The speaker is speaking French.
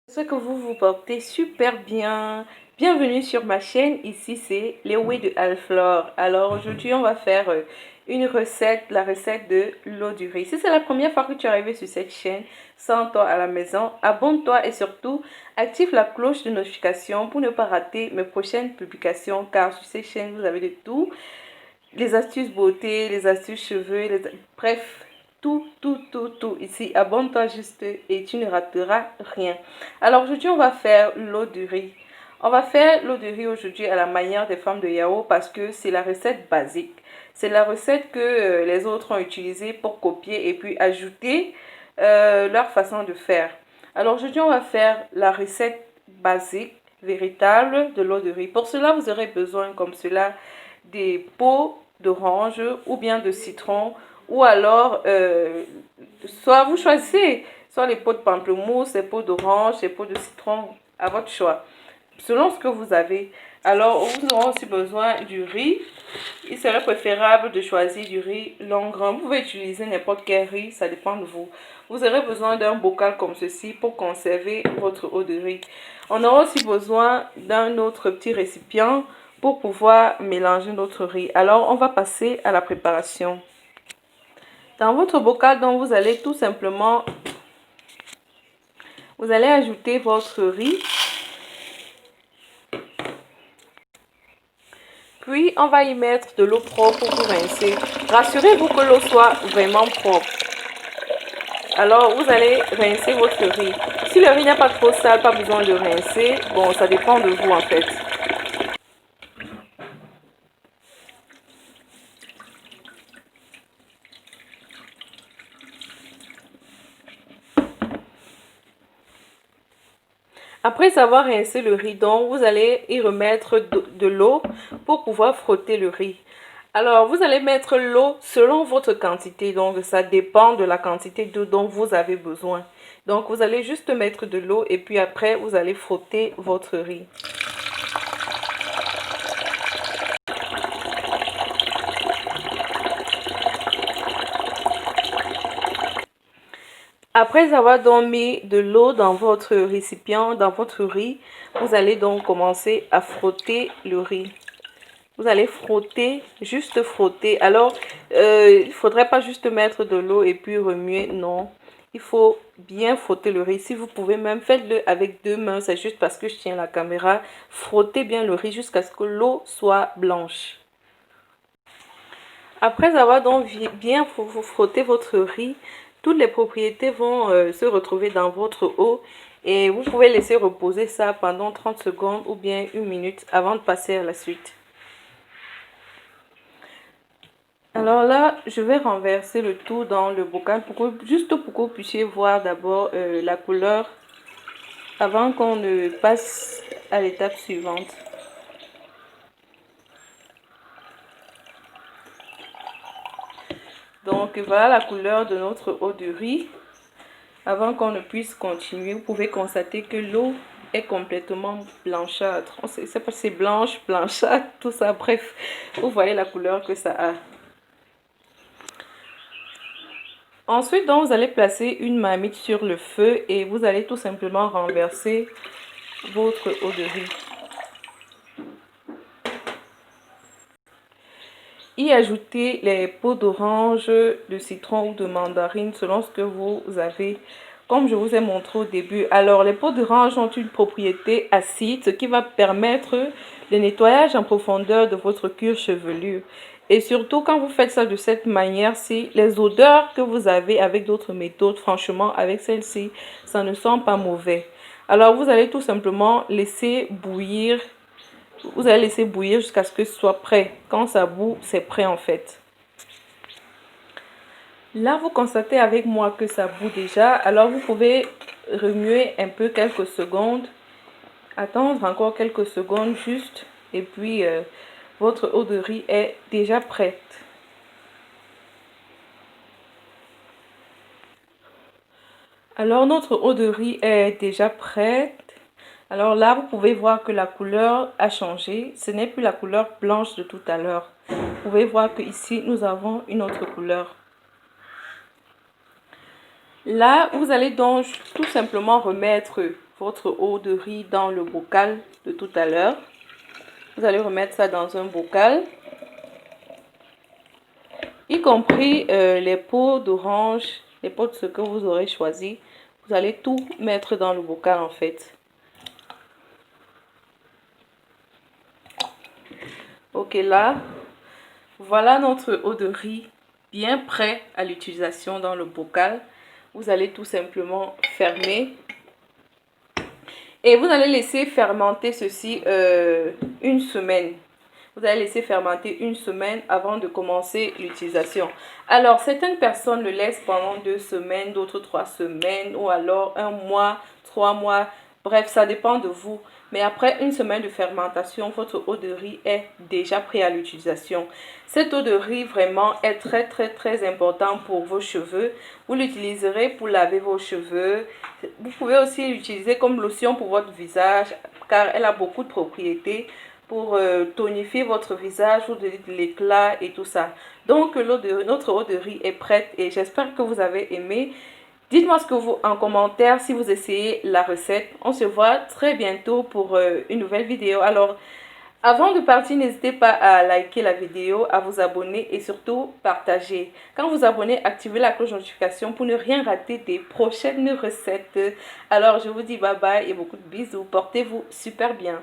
J'espère que vous vous portez super bien. Bienvenue sur ma chaîne. Ici, c'est Léoé de Alflore. Alors, aujourd'hui, on va faire une recette, la recette de l'eau du riz. Si c'est la première fois que tu es arrivé sur cette chaîne, sens-toi à la maison, abonne-toi et surtout, active la cloche de notification pour ne pas rater mes prochaines publications car sur cette chaîne, vous avez de tout. Les astuces beauté, les astuces cheveux, bref, tout ici. Abonne-toi juste et tu ne rateras rien. Alors aujourd'hui, on va faire l'eau de riz. On va faire l'eau de riz aujourd'hui à la manière des femmes de Yao parce que c'est la recette basique. C'est la recette que les autres ont utilisée pour copier et puis ajouter leur façon de faire. Alors aujourd'hui, on va faire la recette basique, véritable de l'eau de riz. Pour cela, vous aurez besoin comme cela des peaux d'orange ou bien de citron ou alors soit vous choisissez soit les peaux de pamplemousse, les peaux d'orange, les peaux de citron à votre choix selon ce que vous avez. Alors vous aurez aussi besoin du riz. Il serait préférable de choisir du riz long grain. Vous pouvez utiliser n'importe quel riz, ça dépend de vous. Vous aurez besoin d'un bocal comme ceci pour conserver votre eau de riz. On aura aussi besoin d'un autre petit récipient pour pouvoir mélanger notre riz. Alors, on va passer à la préparation. Dans votre bocal, donc, vous allez tout simplement, vous allez ajouter votre riz. Puis, on va y mettre de l'eau propre pour rincer. Rassurez-vous que l'eau soit vraiment propre. Alors, vous allez rincer votre riz. Si le riz n'est pas trop sale, pas besoin de rincer. Bon, ça dépend de vous en fait. Après avoir rincé le riz, donc, vous allez y remettre de l'eau pour pouvoir frotter le riz. Alors, vous allez mettre l'eau selon votre quantité. Donc, ça dépend de la quantité d'eau dont vous avez besoin. Donc, vous allez juste mettre de l'eau et puis après, vous allez frotter votre riz. Après avoir donc mis de l'eau dans votre récipient, dans votre riz, vous allez donc commencer à frotter le riz. Vous allez frotter, juste frotter. Alors, il ne faudrait pas juste mettre de l'eau et puis remuer, non. Il faut bien frotter le riz. Si vous pouvez même, faites-le avec deux mains. C'est juste parce que je tiens la caméra. Frottez bien le riz jusqu'à ce que l'eau soit blanche. Après avoir donc bien frotté votre riz, toutes les propriétés vont se retrouver dans votre eau et vous pouvez laisser reposer ça pendant 30 secondes ou bien une minute avant de passer à la suite. Alors là, je vais renverser le tout dans le bocal juste pour que vous puissiez voir d'abord la couleur avant qu'on ne passe à l'étape suivante. Donc voilà la couleur de notre eau de riz. Avant qu'on ne puisse continuer, vous pouvez constater que l'eau est complètement blanchâtre. C'est blanche, blanchâtre, tout ça. Bref, vous voyez la couleur que ça a. Ensuite, donc, vous allez placer une marmite sur le feu et vous allez tout simplement renverser votre eau de riz. Y ajouter les peaux d'orange, de citron ou de mandarine selon ce que vous avez. Comme je vous ai montré au début, alors les peaux d'orange ont une propriété acide, ce qui va permettre le nettoyage en profondeur de votre cuir chevelu. Et surtout, quand vous faites ça de cette manière-ci, les odeurs que vous avez avec d'autres méthodes, franchement, avec celle-ci, ça ne sent pas mauvais. Alors, vous allez tout simplement laisser bouillir. Vous allez laisser bouillir jusqu'à ce que ce soit prêt. Quand ça bout, c'est prêt en fait. Là, vous constatez avec moi que ça bout déjà. Alors, vous pouvez remuer un peu quelques secondes. Attendre encore quelques secondes juste. Et puis, votre eau de riz est déjà prête. Alors, notre eau de riz est déjà prête. Alors là, vous pouvez voir que la couleur a changé. Ce n'est plus la couleur blanche de tout à l'heure. Vous pouvez voir que ici, nous avons une autre couleur. Là, vous allez donc tout simplement remettre votre eau de riz dans le bocal de tout à l'heure. Vous allez remettre ça dans un bocal, y compris les peaux d'orange, les peaux de ce que vous aurez choisi. Vous allez tout mettre dans le bocal en fait. Ok, là, voilà notre eau de riz bien prêt à l'utilisation dans le bocal. Vous allez tout simplement fermer. Et vous allez laisser fermenter ceci une semaine. Vous allez laisser fermenter une semaine avant de commencer l'utilisation. Alors, certaines personnes le laissent pendant 2 semaines, d'autres 3 semaines, ou alors 1 mois, 3 mois. Bref, ça dépend de vous. Mais après une semaine de fermentation, votre eau de riz est déjà prête à l'utilisation. Cette eau de riz vraiment est très importante pour vos cheveux. Vous l'utiliserez pour laver vos cheveux. Vous pouvez aussi l'utiliser comme lotion pour votre visage car elle a beaucoup de propriétés pour tonifier votre visage, vous donner de l'éclat et tout ça. Donc notre eau de riz est prête et j'espère que vous avez aimé. Dites-moi ce que vous en commentaire si vous essayez la recette. On se voit très bientôt pour une nouvelle vidéo. Alors, avant de partir, n'hésitez pas à liker la vidéo, à vous abonner et surtout partager. Quand vous abonnez, activez la cloche de notification pour ne rien rater des prochaines recettes. Alors, je vous dis bye bye et beaucoup de bisous. Portez-vous super bien.